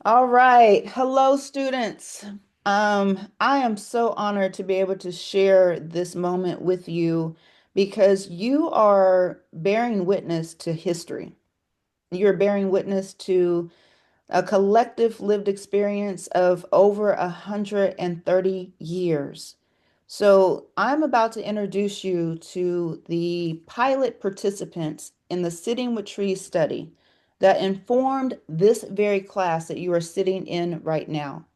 All right. Hello, students. I am so honored to be able to share this moment with you because you are bearing witness to history. You're bearing witness to a collective lived experience of over 130 years. So I'm about to introduce you to the pilot participants in the Sitting with Trees study that informed this very class that you are sitting in right now.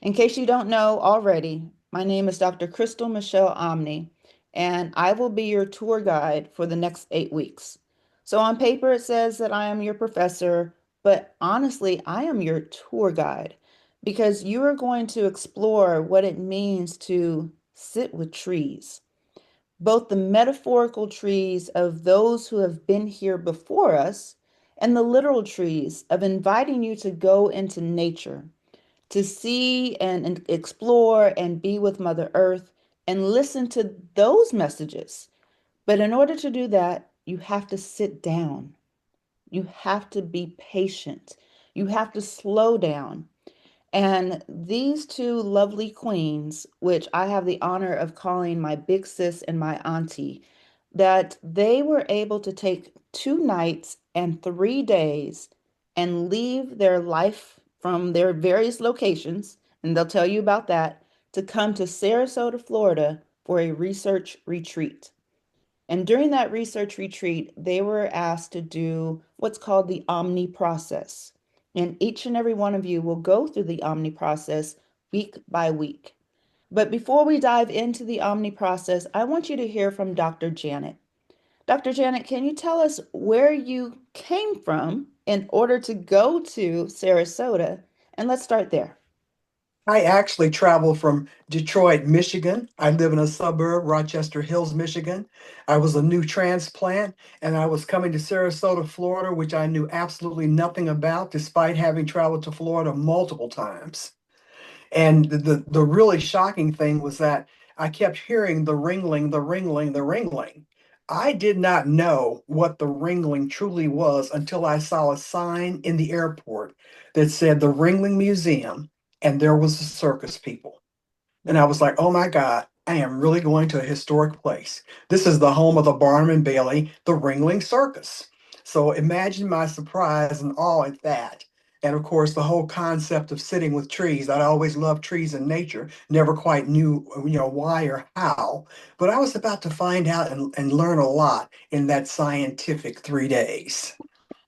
In case you don't know already, my name is Dr. Crystal Michelle Omni, and I will be your tour guide for the next 8 weeks. So on paper, it says that I am your professor, but honestly, I am your tour guide because you are going to explore what it means to sit with trees, both the metaphorical trees of those who have been here before us and the literal trees of inviting you to go into nature to see and explore and be with Mother Earth and listen to those messages. But in order to do that, you have to sit down. You have to be patient. You have to slow down. And these two lovely queens, which I have the honor of calling my big sis and my auntie, that they were able to take 2 nights and 3 days and leave their life from their various locations, and they'll tell you about that, to come to Sarasota, Florida for a research retreat. And during that research retreat, they were asked to do what's called the OMNI process. And each and every one of you will go through the OMNI process week by week. But before we dive into the OMNI process, I want you to hear from Dr. Janet. Dr. Janet, can you tell us where you came from in order to go to Sarasota? And let's start there. I actually traveled from Detroit, Michigan. I live in a suburb, Rochester Hills, Michigan. I was a new transplant and I was coming to Sarasota, Florida, which I knew absolutely nothing about, despite having traveled to Florida multiple times. And the really shocking thing was that I kept hearing the ringling, the ringling, the ringling. I did not know what the ringling truly was until I saw a sign in the airport that said the Ringling Museum, and there was the circus people. And I was like, oh my God, I am really going to a historic place. This is the home of the Barnum and Bailey, the Ringling Circus. So imagine my surprise and awe at that. And of course, the whole concept of sitting with trees. I'd always loved trees and nature, never quite knew, why or how. But I was about to find out and learn a lot in that scientific 3 days.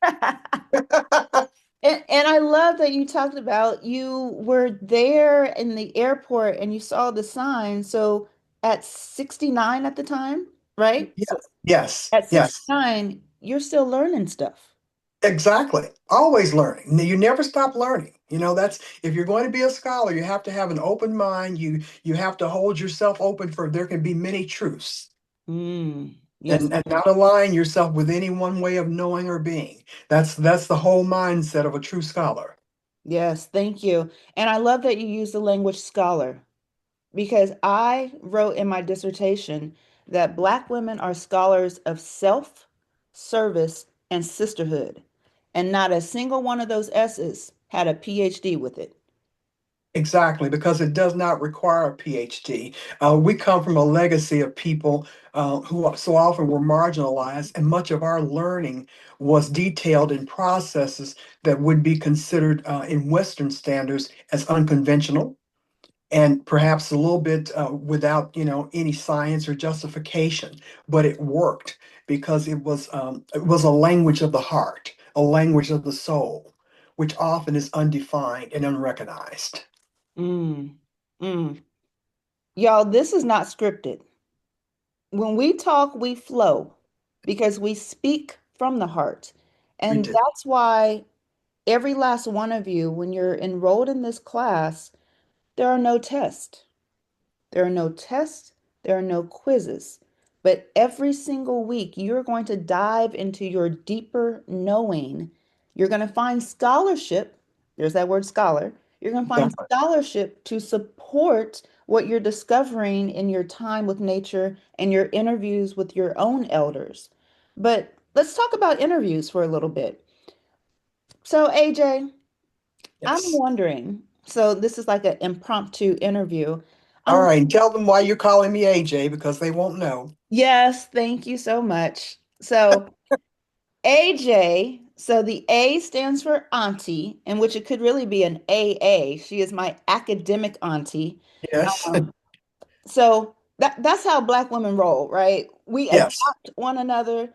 And I love that you talked about you were there in the airport and you saw the sign. So at 69 at the time, right? So Yes, yes, at yes. 69, you're still learning stuff. Exactly. Always learning. You never stop learning. That's if you're going to be a scholar, you have to have an open mind. You have to hold yourself open for there can be many truths Yes, and not align yourself with any one way of knowing or being. That's the whole mindset of a true scholar. yes, thank you. And I love that you use the language scholar because I wrote in my dissertation that Black women are scholars of self, service, and sisterhood. And not a single one of those S's had a PhD with it. Exactly, because it does not require a PhD. We come from a legacy of people who so often were marginalized, and much of our learning was detailed in processes that would be considered in Western standards as unconventional and perhaps a little bit without, any science or justification. But it worked because it was a language of the heart, a language of the soul, which often is undefined and unrecognized. Mm, mm. Y'all, this is not scripted. When we talk, we flow because we speak from the heart. We And do. that's why every last one of you, when you're enrolled in this class, there are no tests. There are no tests, there are no quizzes. But every single week, you're going to dive into your deeper knowing. You're going to find scholarship. There's that word scholar. You're going to find Definitely. scholarship to support what you're discovering in your time with nature and your interviews with your own elders. But let's talk about interviews for a little bit. So, AJ, I'm Yes. wondering, so this is like an impromptu interview. All I'm right. And tell them why you're calling me AJ because they won't know. Yes, thank you so much. So AJ, so the A stands for auntie, in which it could really be an AA. She is my academic auntie. Yes. Um, so that's how Black women roll, right? We Yes. adopt one another.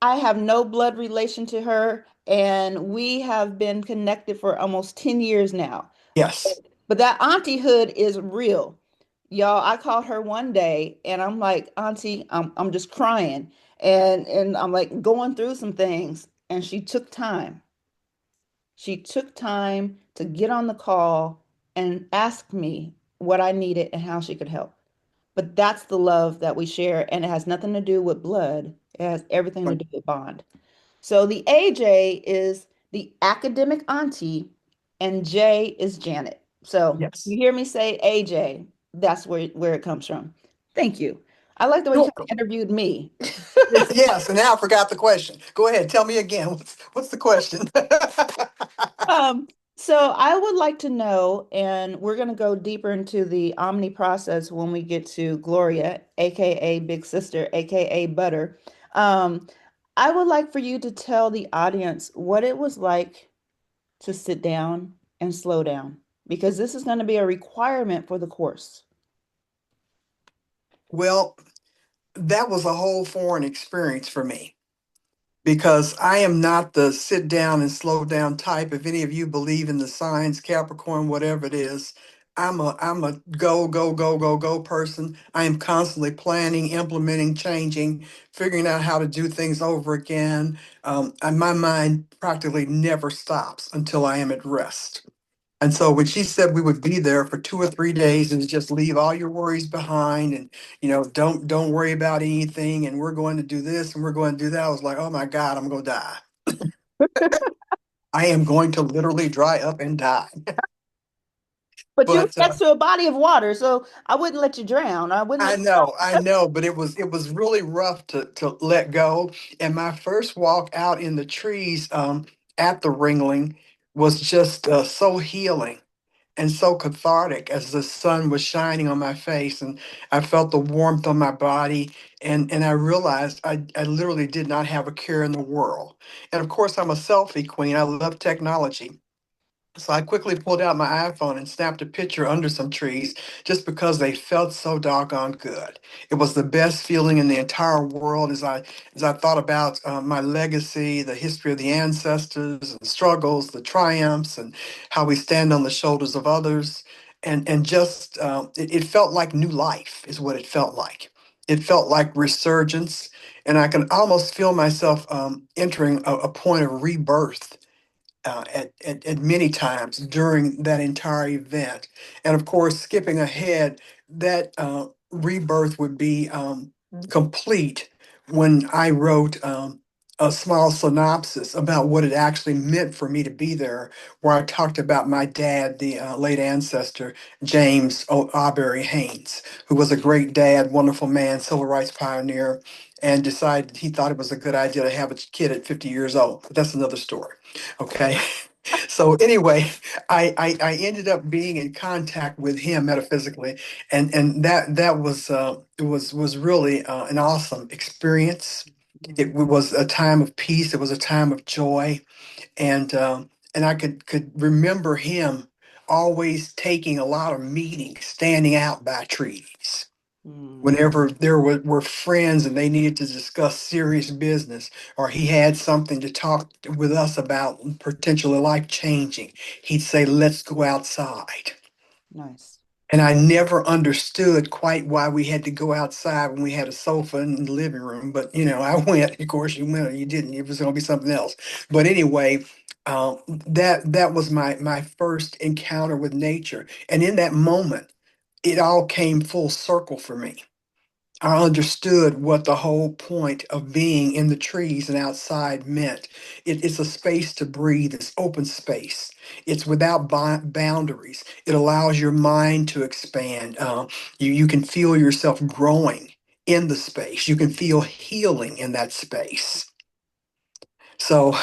I have no blood relation to her, and we have been connected for almost 10 years now. Yes. But that auntie-hood is real. Y'all, I called her one day and I'm like, Auntie, I'm just crying. And I'm like going through some things. And she took time. She took time to get on the call and ask me what I needed and how she could help. But that's the love that we share, and it has nothing to do with blood. It has everything to do with bond. So the AJ is the academic auntie, and J is Janet. So Yes. you hear me say AJ, that's where it comes from. Thank you. I like the way you Sure. kind of interviewed me. Yes. And now I forgot the question. Go ahead. Tell me again. What's the question? Um, so I would like to know, and we're going to go deeper into the Omni process when we get to Gloria, aka Big Sister, aka Butter. Um, I would like for you to tell the audience what it was like to sit down and slow down because this is going to be a requirement for the course. Well, that was a whole foreign experience for me because I am not the sit down and slow down type. If any of you believe in the signs, Capricorn, whatever it is, I'm a go, go, go, go, go person. I am constantly planning, implementing, changing, figuring out how to do things over again. And my mind practically never stops until I am at rest. And so when she said we would be there for 2 or 3 days and just leave all your worries behind and don't worry about anything and we're going to do this and we're going to do that, I was like, oh my God, I'm going to die. I am going to literally dry up and die. But you're But next to a body of water, so I wouldn't let you drown. I wouldn't let I know, but it was really rough to let go. And my first walk out in the trees at the Ringling was just so healing and so cathartic as the sun was shining on my face and I felt the warmth on my body and I realized I literally did not have a care in the world. And of course I'm a selfie queen. I love technology. So I quickly pulled out my iPhone and snapped a picture under some trees just because they felt so doggone good. It was the best feeling in the entire world as I thought about my legacy, the history of the ancestors, and struggles, the triumphs, and how we stand on the shoulders of others. And just it felt like new life is what it felt like. It felt like resurgence, and I can almost feel myself entering a point of rebirth at many times during that entire event. And of course, skipping ahead, that rebirth would be complete when I wrote a small synopsis about what it actually meant for me to be there, where I talked about my dad, the late ancestor, James Aubrey Haynes, who was a great dad, wonderful man, civil rights pioneer, and decided he thought it was a good idea to have a kid at 50 years old. But that's another story. Okay. So anyway, I ended up being in contact with him metaphysically, and that was was really an awesome experience. It you. was a time of peace. It was a time of joy, and I could remember him always taking a lot of meetings, standing out by trees Mm, whenever there were friends and they needed to discuss serious business, or he had something to talk with us about potentially life changing, he'd say, let's go outside. nice. And I never understood quite why we had to go outside when we had a sofa in the living room. But, I went. Of course, you went or you didn't. It was going to be something else. But anyway, that was my first encounter with nature. And in that moment, it all came full circle for me. I understood what the whole point of being in the trees and outside meant. It's a space to breathe, it's open space, it's without boundaries. It allows your mind to expand. You can feel yourself growing in the space, you can feel healing in that space. So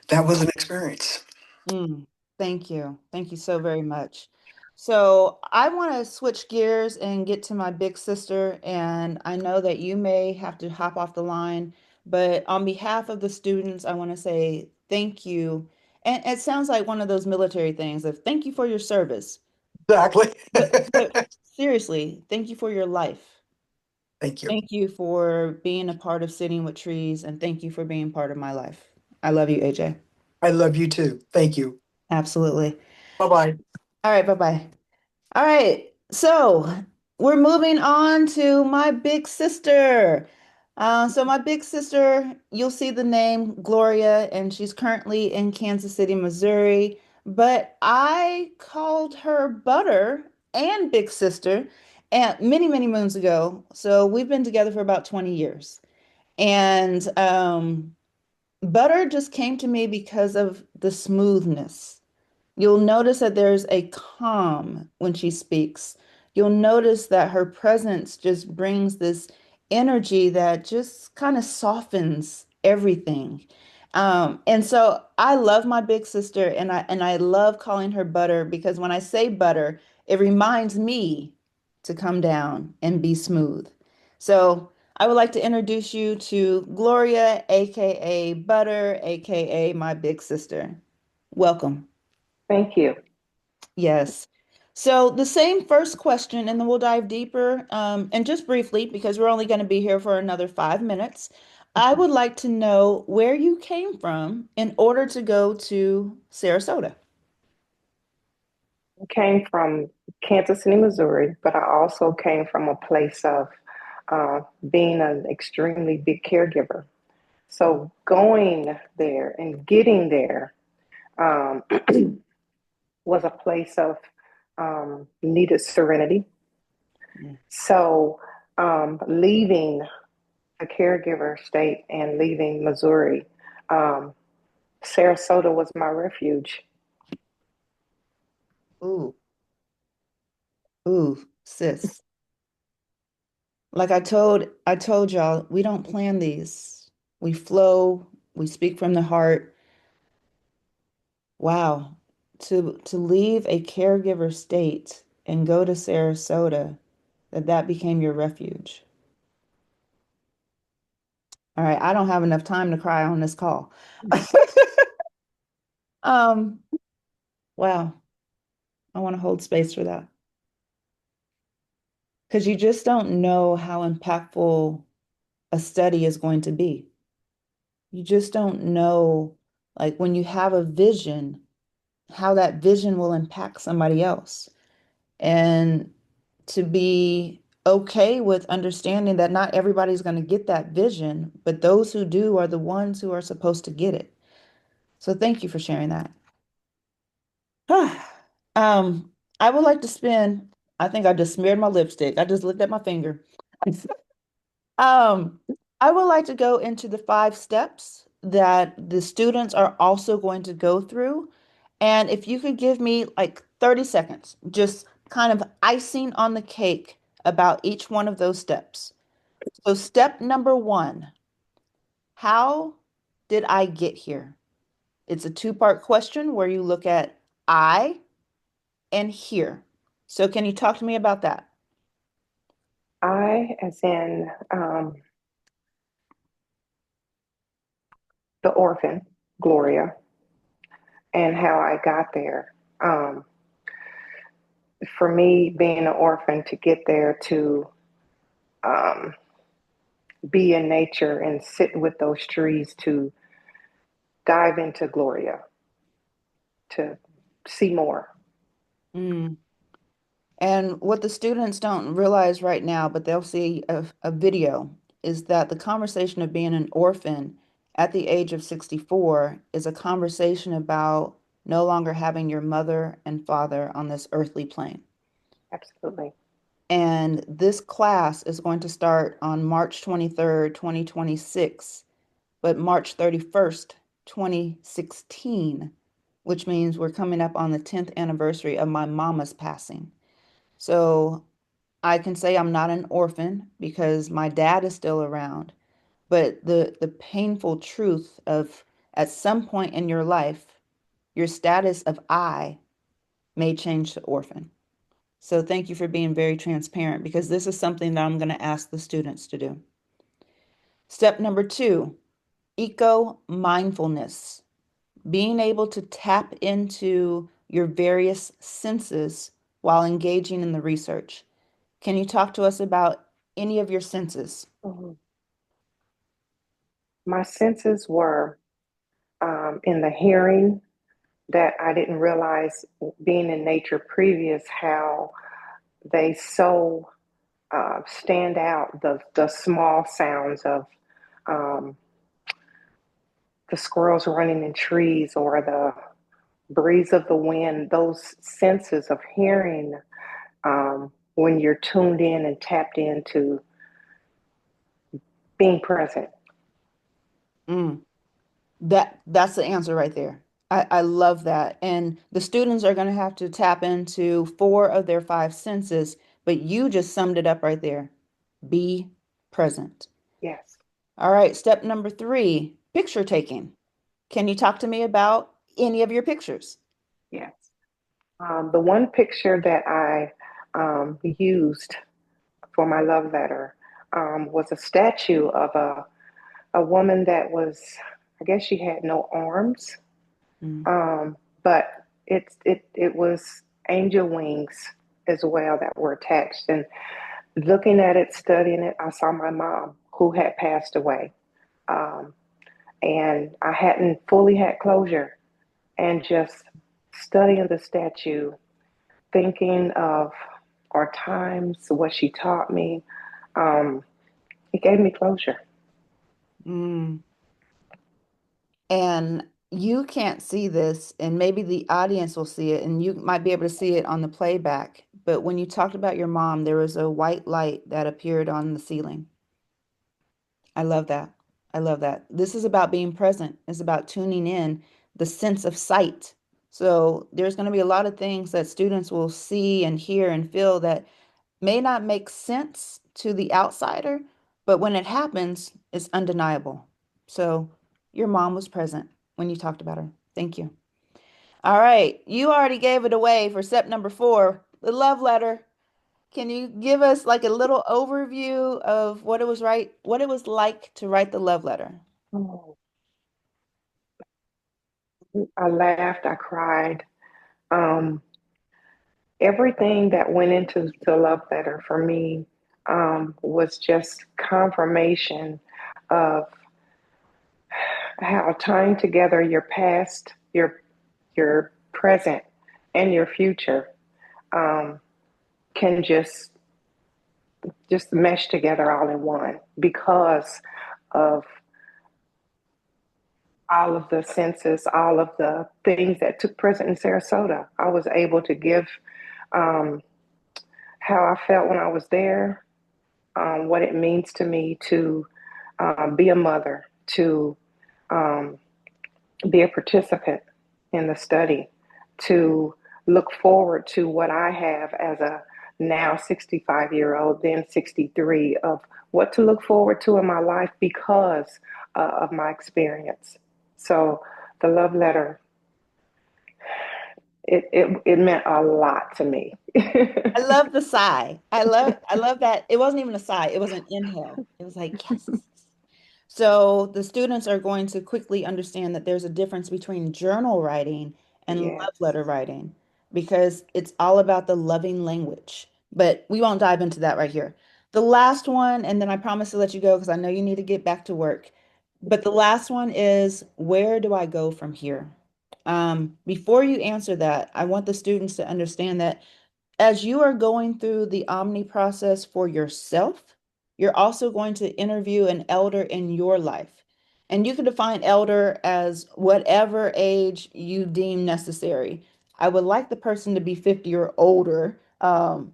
that was an experience. Mm. Thank you. Thank you so very much. So I want to switch gears and get to my big sister, and I know that you may have to hop off the line, but on behalf of the students, I want to say thank you. And it sounds like one of those military things of thank you for your service. Exactly. But seriously, thank you for your life. Thank you. Thank you for being a part of Sitting with Trees, and thank you for being part of my life. I love you, AJ. I love you too. Thank you. Absolutely. Bye-bye. All right, bye-bye. All right, so we're moving on to my big sister. So my big sister, you'll see the name Gloria, and she's currently in Kansas City, Missouri. But I called her Butter and Big Sister and many, many moons ago. So we've been together for about 20 years. And Butter just came to me because of the smoothness. You'll notice that there's a calm when she speaks. You'll notice that her presence just brings this energy that just kind of softens everything. And so I love my big sister and I love calling her Butter because when I say butter, it reminds me to come down and be smooth. So I would like to introduce you to Gloria, aka Butter, aka my big sister. Welcome. Thank you. Yes. So the same first question, and then we'll dive deeper. And just briefly, because we're only going to be here for another 5 minutes, I would like to know where you came from in order to go to Sarasota. I came from Kansas City, Missouri, but I also came from a place of being an extremely big caregiver. So going there and getting there um, was a place of needed serenity. Yeah. So leaving a caregiver state and leaving Missouri, um, Sarasota was my refuge. Ooh, ooh, sis. Like I told y'all, we don't plan these. We flow, we speak from the heart. Wow. To leave a caregiver state and go to Sarasota, that became your refuge. All right, I don't have enough time to cry on this call. Um, wow, I want to hold space for that because you just don't know how impactful a study is going to be. You just don't know, like when you have a vision, how that vision will impact somebody else. And to be okay with understanding that not everybody's going to get that vision, but those who do are the ones who are supposed to get it. So thank you for sharing that. Um, I would like to spend, I think I just smeared my lipstick. I just looked at my finger. Um, I would like to go into the 5 steps that the students are also going to go through. And if you could give me like 30 seconds, just kind of icing on the cake about each one of those steps. So, step number 1, how did I get here? It's a two-part question where you look at I and here. So, can you talk to me about that? I, as in the orphan, Gloria, and how I got there. For me, being an orphan, to get there to um, be in nature and sit with those trees, to dive into Gloria, to see more. Mm. And what the students don't realize right now, but they'll see a video, is that the conversation of being an orphan at the age of 64 is a conversation about no longer having your mother and father on this earthly plane. Absolutely. And this class is going to start on March 23rd, 2026, but March 31st, 2016, which means we're coming up on the 10th anniversary of my mama's passing. So I can say I'm not an orphan because my dad is still around, but the painful truth of at some point in your life, your status of I may change to orphan. So thank you for being very transparent because this is something that I'm going to ask the students to do. Step number 2, eco-mindfulness, being able to tap into your various senses while engaging in the research. Can you talk to us about any of your senses? Mhm. My senses were in the hearing that I didn't realize being in nature previous how they so stand out the small sounds of um, the squirrels running in trees or the breeze of the wind, those senses of hearing when you're tuned in and tapped into being present. Mm, that's the answer right there. I love that. And the students are going to have to tap into 4 of their 5 senses, but you just summed it up right there. Be present. Yes, All right, step number 3, picture taking. Can you talk to me about any of your pictures? yes. The one picture that I used for my love letter was a statue of a woman that was, I guess she had no arms, Mm, um, but it was angel wings as well that were attached. And looking at it, studying it, I saw my mom who had passed away. Um, and I hadn't fully had closure. And just studying the statue, thinking of our times, what she taught me, um, it gave me closure. mm. And you can't see this, and maybe the audience will see it, and you might be able to see it on the playback. But when you talked about your mom, there was a white light that appeared on the ceiling. I love that. I love that. This is about being present. It's about tuning in, the sense of sight. So there's going to be a lot of things that students will see and hear and feel that may not make sense to the outsider, but when it happens, it's undeniable. So your mom was present when you talked about her. Thank you. All right, you already gave it away for step number 4, the love letter. Can you give us like a little overview of what it was like to write the love letter? Oh, I laughed, I cried. Um, Everything that went into the love letter for me was just confirmation of how tying together your past, your present, and your future um, can just mesh together all in one because of all of the senses, all of the things that took present in Sarasota. I was able to give um, how I felt when I was there, what it means to me to be a mother, to um, be a participant in the study, to look forward to what I have as a now 65-year-old, then 63, of what to look forward to in my life because of my experience. So the love letter, it meant a lot to me. I love the sigh. I love that. It wasn't even a sigh, it was an inhale. It was like, yes. So the students are going to quickly understand that there's a difference between journal writing and love Yes. letter writing because it's all about the loving language. But we won't dive into that right here. The last one, and then I promise to let you go because I know you need to get back to work. But the last one is, where do I go from here? Before you answer that, I want the students to understand that as you are going through the OMNI process for yourself, you're also going to interview an elder in your life. And you can define elder as whatever age you deem necessary. I would like the person to be 50 or older.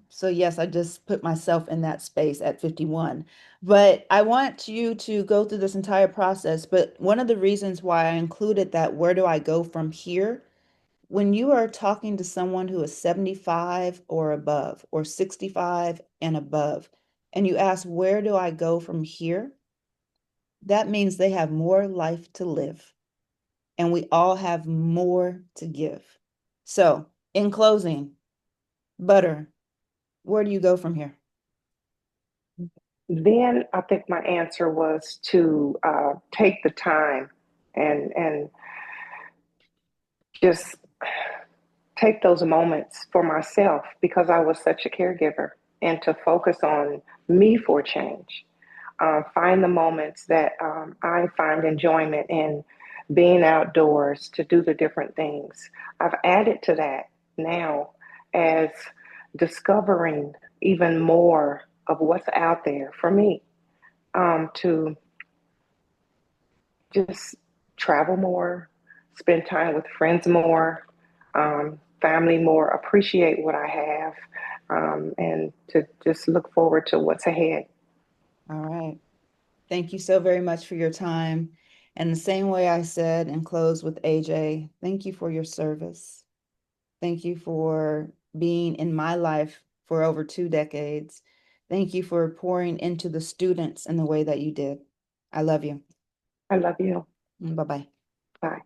So yes, I just put myself in that space at 51. But I want you to go through this entire process. But one of the reasons why I included that, where do I go from here? When you are talking to someone who is 75 or above, or 65 and above, and you ask, where do I go from here? That means they have more life to live. and we all have more to give. So, in closing, Butter, where do you go from here? Then I think my answer was to take the time and just take those moments for myself because I was such a caregiver and to focus on me for change. Find the moments that I find enjoyment in being outdoors to do the different things. I've added to that now as discovering even more of what's out there for me to just travel more, spend time with friends more, family more, appreciate what I have, and to just look forward to what's ahead. All right. Thank you so very much for your time. And the same way I said and close with AJ, thank you for your service. Thank you for being in my life for over 2 decades. Thank you for pouring into the students in the way that you did. I love you. I love you. Bye-bye. Bye.